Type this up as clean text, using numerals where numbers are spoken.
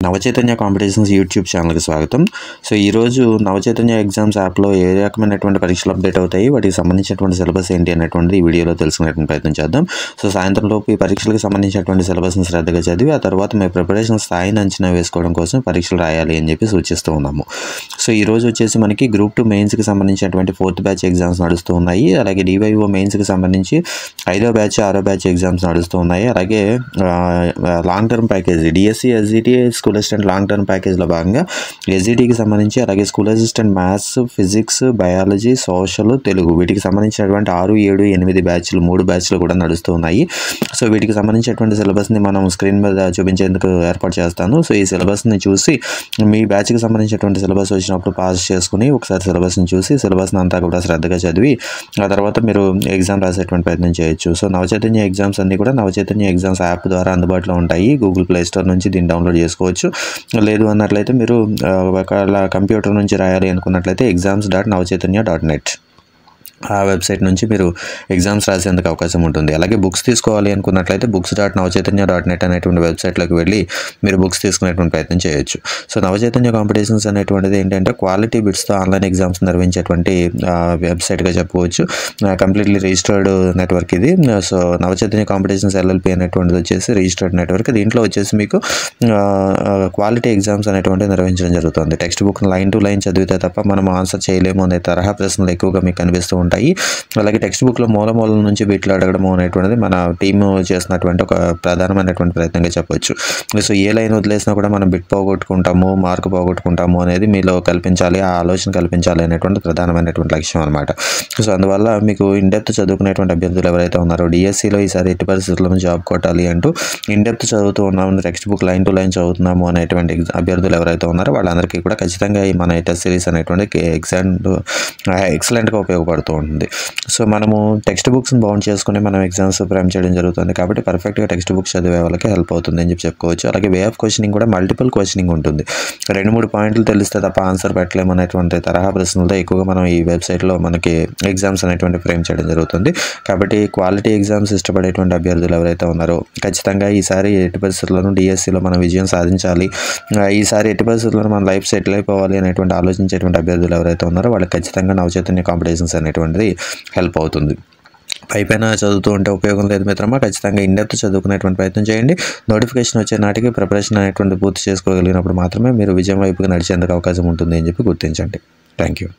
Navachaitanya competitions YouTube ఛానల్కి స్వాగతం. So ఈరోజు నవచైతన్య ఎగ్జామ్స్ యాప్లో ఏ రకమైనటువంటి పరీక్షలు అప్డేట్ అవుతాయి, వాటికి సంబంధించినటువంటి సిలబస్ ఏంటి అనేటువంటి ఈ వీడియోలో తెలుసుకునేటువంటి ప్రయత్నం చేద్దాం. సో సాయంత్రంలోపు ఈ పరీక్షలకు సంబంధించినటువంటి సిలబస్ని శ్రద్ధగా చదివి ఆ తర్వాత మీ ప్రిపరేషన్ స్థాయిని అంచనా వేసుకోవడం కోసం పరీక్షలు రాయాలి అని చెప్పి సూచిస్తూ ఉన్నాము. సో ఈరోజు వచ్చేసి మనకి గ్రూప్ 2 మెయిన్స్కి సంబంధించినటువంటి 4th బ్యాచ్ ఎగ్జామ్స్ నడుస్తూ ఉన్నాయి. అలాగే డివైఓ మెయిన్స్కి సంబంధించి 5వ బ్యాచ్ 6వ బ్యాచ్ ఎగ్జామ్స్ నడుస్తూ ఉన్నాయి. అలాగే long term package DSC SGT school assistant long term ప్యాకేజ్లో భాగంగా ఎస్జిటికి సంబంధించి అలాగే school assistant maths, physics, biology, social, Telugu వీటికి సంబంధించినటువంటి 6, 7, 8 బ్యాచ్లు 3 బ్యాచ్లు కూడా నడుస్తూ ఉన్నాయి. సో వీటికి సంబంధించినటువంటి సిలబస్ని మనం స్క్రీన్ మీద చూపించేందుకు ఏర్పాటు చేస్తాను. సో ఈ సిలబస్ని చూసి మీ బ్యాచ్కి సంబంధించినటువంటి సిలబస్ వచ్చినప్పుడు పాస్ చేసుకుని ఒకసారి సిలబస్ని చూసి సిలబస్ని అంతా కూడా శ్రద్ధగా చదివి ఆ తర్వాత మీరు ఎగ్జామ్ రాసేటువంటి ప్రయత్నం చేయొచ్చు. సో నవచైతన్య ఎగ్జామ్స్ అన్నీ కూడా నవచైతన్య ఎగ్జామ్స్ యాప్ ద్వారా అందుబాటులో ఉంటాయి. గూగుల్ ప్లే స్టోర్ నుంచి దీన్ని డౌన్లోడ్ చేసుకోవచ్చు. లేదు అన్నట్లయితే మీరు ఒకవేళ కంప్యూటర్ నుంచి రాయాలి అనుకున్నట్లయితే exams.navchaitanya.net ఆ వెబ్సైట్ నుంచి మీరు ఎగ్జామ్స్ రాసేందుకు అవకాశం ఉంటుంది. అలాగే బుక్స్ తీసుకోవాలి అనుకున్నట్లయితే books.navchaitanya.net అనేటువంటి వెబ్సైట్లోకి వెళ్ళి మీరు బుక్స్ తీసుకునేటువంటి ప్రయత్నం చేయొచ్చు. సో నవచైతన్య కాంపిటీషన్స్ అనేటువంటిది ఏంటంటే క్వాలిటీ బిట్స్తో ఆన్లైన్ ఎగ్జామ్స్ నిర్వహించేటువంటి వెబ్సైట్గా చెప్పుకోవచ్చు. కంప్లీట్లీ రిజిస్టర్డ్ నెట్వర్క్ ఇది. సో నవచైతన్య కాంపిటీషన్స్ LLP అనేటువంటిది వచ్చేసి రిజిస్టర్డ్ నెట్వర్క్. దీంట్లో వచ్చేసి మీకు క్వాలిటీ ఎగ్జామ్స్ అనేటువంటివి నిర్వహించడం జరుగుతుంది. Text book line to line చదివితే తప్ప మనం ఆన్సర్ చేయలేము అనే తరహా ప్రశ్నలు ఎక్కువగా మీకు కనిపిస్తూ ఉంటాయి. అలాగే టెక్స్ట్ బుక్లో మూల నుంచి వీటిలో అడగడము అనేటువంటిది మన టీము చేసినటువంటి ఒక ప్రధానమైనటువంటి ప్రయత్నంగా చెప్పొచ్చు. సో ఏ లైన్ వదిలేసినా కూడా మనం బిట్ పోగొట్టుకుంటాము, మార్క్ పోగొట్టుకుంటాము అనేది మీలో కల్పించాలి, ఆ ఆలోచన కల్పించాలి అనేటువంటి ప్రధానమైనటువంటి లక్ష్యం అనమాట. సో అందువల్ల మీకు ఇన్డెప్త్ చదువుకునేటువంటి అభ్యర్థులు ఎవరైతే ఉన్నారో డిఎస్సిలో ఈసారి ఎట్టి పరిస్థితుల్లో జాబ్ కొట్టాలి అంటూ ఇన్డెప్త్ చదువుతూ ఉన్నాము, text book line to line చదువుతున్నాము అనేటువంటి అభ్యర్థులు ఎవరైతే ఉన్నారో వాళ్ళందరికీ కూడా ఖచ్చితంగా ఈ మన టెస్ట్ సిరీస్ అనేటువంటి ఎక్సలెంట్గా ఉపయోగపడుతూ ఉంటుంది. సో మనము టెక్స్ట్ బుక్స్ని బౌండ్ చేసుకుని మనం ఎగ్జామ్స్ ప్రిపేర్ చేయడం జరుగుతుంది కాబట్టి పర్ఫెక్ట్గా టెక్స్ట్ బుక్స్ చదివే వాళ్ళకి హెల్ప్ అవుతుంది అని చెప్పుకోవచ్చు. అలాగే వే ఆఫ్ క్వశ్చనింగ్ కూడా మల్టిపుల్ క్వశ్చనింగ్ ఉంటుంది. 2-3 పాయింట్లు తెలిస్తే తప్ప ఆన్సర్ పెట్టలేము అనేటువంటి తరహా ప్రశ్నలతో ఎక్కువగా మనం ఈ వెబ్సైట్లో మనకి ఎగ్జామ్స్ అనేటువంటి ఫ్రేమ్ చేయడం జరుగుతుంది. కాబట్టి క్వాలిటీ ఎగ్జామ్స్ ఇష్టపడేటువంటి అభ్యర్థులు ఎవరైతే ఉన్నారో ఖచ్చితంగా ఈసారి ఎట్టి పరిస్థితుల్లోనూ డిఎస్సిలో మనం విజయం సాధించాలి, ఈసారి ఎట్టి పరిస్థితుల్లో మన లైఫ్ సెటిల్ అయిపోవాలి అనేటువంటి ఆలోచించేటువంటి అభ్యర్థులు ఎవరైతే ఉన్నారో వాళ్ళకి ఖచ్చితంగా నవచైతన్య కాంపిటీషన్స్ అనేటువంటిది హెల్ప్ అవుతుంది. పైపైన చదువుతూ ఉంటే ఉపయోగం లేదు మిత్రమా, ఖచ్చితంగా ఇన్డెప్త్ చదువుకునేటువంటి ప్రయత్నం చేయండి. నోటిఫికేషన్ వచ్చే నాటికి ప్రిపరేషన్ అనేటువంటి పూర్తి చేసుకోగలిగినప్పుడు మాత్రమే మీరు విజయం వైపుగా నడిచేందుకు అవకాశం ఉంటుంది అని చెప్పి గుర్తించండి. Thank you.